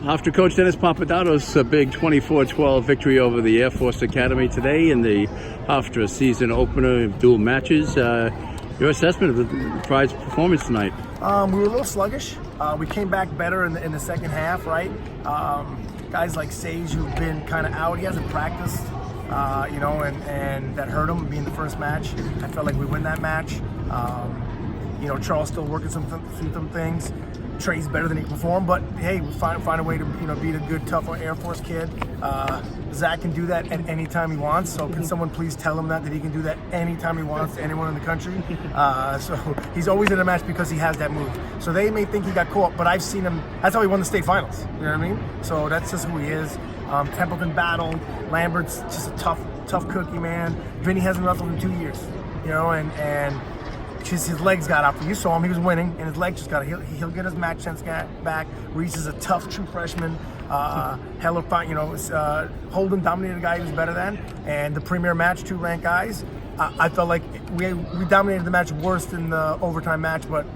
Hofstra coach Dennis Papadatos, a big 24-12 victory over the Air Force Academy today in the Hofstra season opener dual matches. Your assessment of the Pride's performance tonight? We were a little sluggish. We came back better in the second half, right? Guys like Sage, who've been kind of out, he hasn't practiced, and that hurt him being the first match. I felt like we win that match. Charles still working through some things. Trey's better than he performed, but hey, we find a way to beat a good, tough Air Force kid. Zach can do that at any time he wants. So can someone please tell him that he can do that anytime he wants to anyone in the country? So he's always in a match because he has that move. So they may think he got caught, but I've seen him. That's how he won the state finals. You know what I mean? So that's just who he is. Templeton battled. Lambert's just a tough cookie, man. Vinny hasn't wrestled in 2 years. And just his legs got up. You saw him; he was winning, and his legs just got. He'll get his match sense back. Reese is a tough true freshman. Heller, Holden dominated a guy he was better than, and the premier match, 2 ranked guys. I felt like we dominated the match worse than the overtime match, but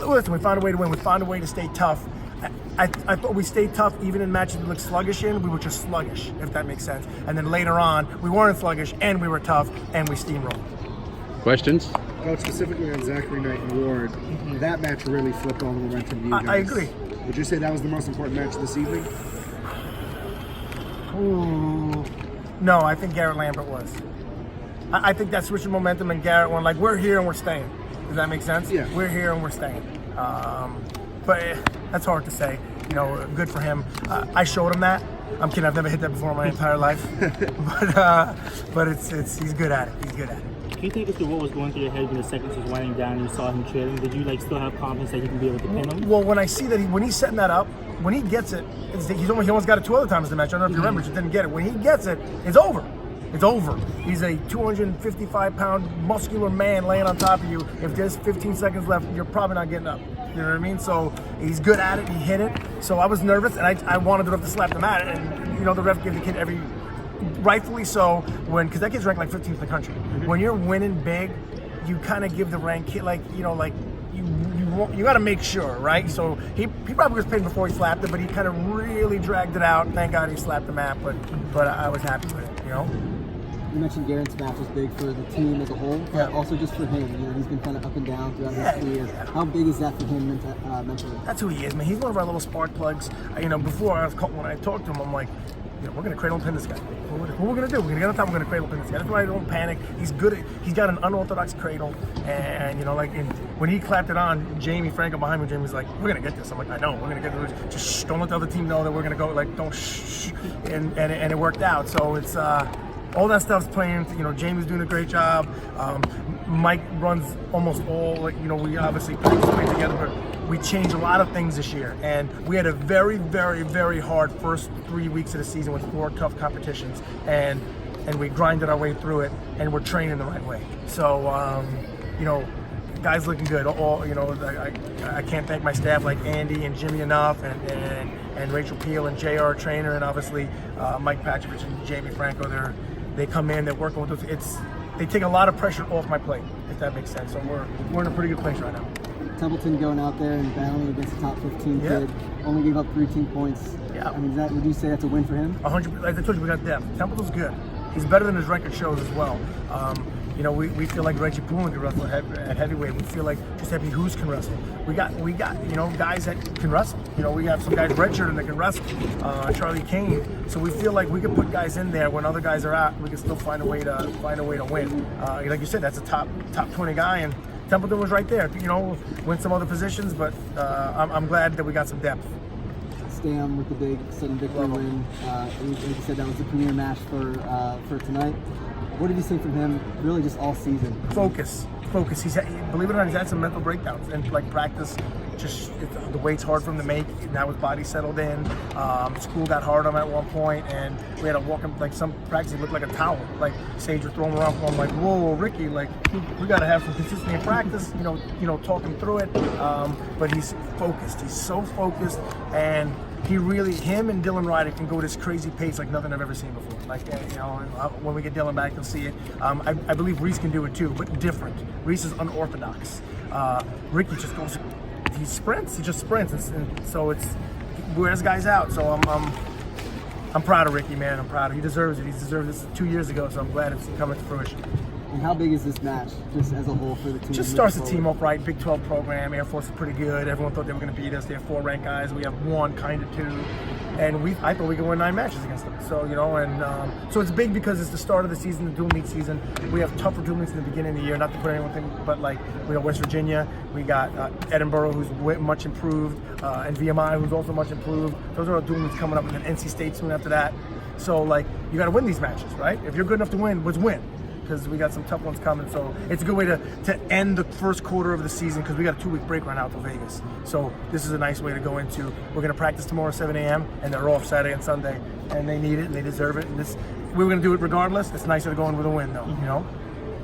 listen, we found a way to win. We found a way to stay tough. I thought we stayed tough even in matches we looked sluggish in. We were just sluggish, if that makes sense. And then later on, we weren't sluggish, and we were tough, and we steamrolled. Questions? Coach, specifically on Zachary Knight and Ward, that match really flipped all the momentum to you guys. I agree. Would you say that was the most important match this evening? Ooh. No, I think Garrett Lambert was. I think that switched the momentum, and Garrett won. Like, we're here and we're staying. Does that make sense? Yeah. We're here and we're staying. But that's hard to say. Good for him. I showed him that. I'm kidding. I've never hit that before in my entire life. but he's good at it. He's good at it. Can you take us through what was going through your head when the seconds was winding down and you saw him trailing? Did you still have confidence that you can be able to pin him? Well, when I see that when he's setting that up, when he gets it, he almost got it 2 other times in the match. I don't know if you remember, he didn't get it. When he gets it, it's over. It's over. He's a 255-pound muscular man laying on top of you. If there's 15 seconds left, you're probably not getting up. You know what I mean? So he's good at it. He hit it. So I was nervous, and I wanted the ref to slap him at it. And the ref gave the kid every. Rightfully so, because that kid's ranked like 15th in the country. When you're winning big, you kind of give the rank kid you got to make sure, right? So he probably was pinned before he slapped it, but he kind of really dragged it out. Thank God he slapped the mat, but I was happy with it. You mentioned Garrett's match was big for the team as a whole, but also just for him. He's been kind of up and down throughout his career. Yeah. How big is that for him mentally? That's who he is, man. He's one of our little spark plugs. Before when I talked to him, I'm like, we're going to cradle and pin this guy. What we're going to do? We're going to get on top. We're going to cradle pin this guy. That's why I don't panic. He's good. He's got an unorthodox cradle, and when he clapped it on, Jamie Franco behind me, Jamie was like, "We're going to get this." I'm like, "I know. We're going to get this. Just shh, don't let the other team know that we're going to go. Don't shh." And it worked out. So it's all that stuff's playing. Jamie's doing a great job. Mike runs almost all. We obviously play together, but we changed a lot of things this year, and we had a very, very, very hard first 3 weeks of the season with 4 tough competitions, and we grinded our way through it, and we're training the right way. So, guys looking good. I can't thank my staff like Andy and Jimmy enough, and Rachel Peel and JR trainer, and obviously Mike Patrovich and Jamie Franco. They come in, they're working with us. They take a lot of pressure off my plate, if that makes sense. So we're in a pretty good place right now. Templeton going out there and battling against the top 15 kid, only gave up 13 points. Yeah. Would you say that's a win for him? 100%. Like I told you, we got depth. Templeton's good. He's better than his record shows as well. We feel like Reggie Poulin can wrestle at heavyweight. We feel like Giuseppe Hughes can wrestle. We got guys that can wrestle. We have some guys redshirting that can wrestle. Charlie Kane. So we feel like we can put guys in there when other guys are out. We can still find a way to win. Like you said, that's a top 20 guy, and Templeton was right there. Win some other positions, but I'm glad that we got some depth. Stay on with the big sudden victory win. Like you said, that was the premier match for tonight. What did you see from him, really just all season? Focus. Believe it or not, he's had some mental breakdowns and practice. The weight's hard for him to make. Now his body settled in. School got hard on him at one point, and we had to walk him. Some practice, he looked like a towel. Sage was throwing him around. I'm like, whoa, Ricky, we got to have some consistency in practice. Talking through it. But he's focused. He's so focused, and him and Dylan Ryder can go this crazy pace like nothing I've ever seen before. When we get Dylan back, you'll see it. I believe Reese can do it too, but different. Reese is unorthodox. Ricky just goes, he just sprints, and so wears guys out. So I'm proud of Ricky, man. I'm proud. He deserves it. He deserved this 2 years ago, so I'm glad it's coming to fruition. And how big is this match, just as a whole, for the team? Just starts the team up right. Big 12 program. Air Force is pretty good. Everyone thought they were going to beat us. They have 4 ranked guys. We have 1, kind of 2, and I thought we could win 9 matches against them. So so it's big because it's the start of the season, the dual meet season. We have tougher dual meets in the beginning of the year. Not to put anything, but like we got West Virginia, we got Edinburgh, who's much improved, and VMI, who's also much improved. Those are our dual meets coming up, and then NC State soon after that. So like you got to win these matches, right? If you're good enough to win, let's win. Because we got some tough ones coming, so it's a good way to end the first quarter of the season, because we got a 2-week break right now to Vegas. So this is a nice way to go into. We're going to practice tomorrow at 7 a.m. and they're off Saturday and Sunday, and they need it and they deserve it. And we were going to do it regardless. It's nicer to go in with a win, though.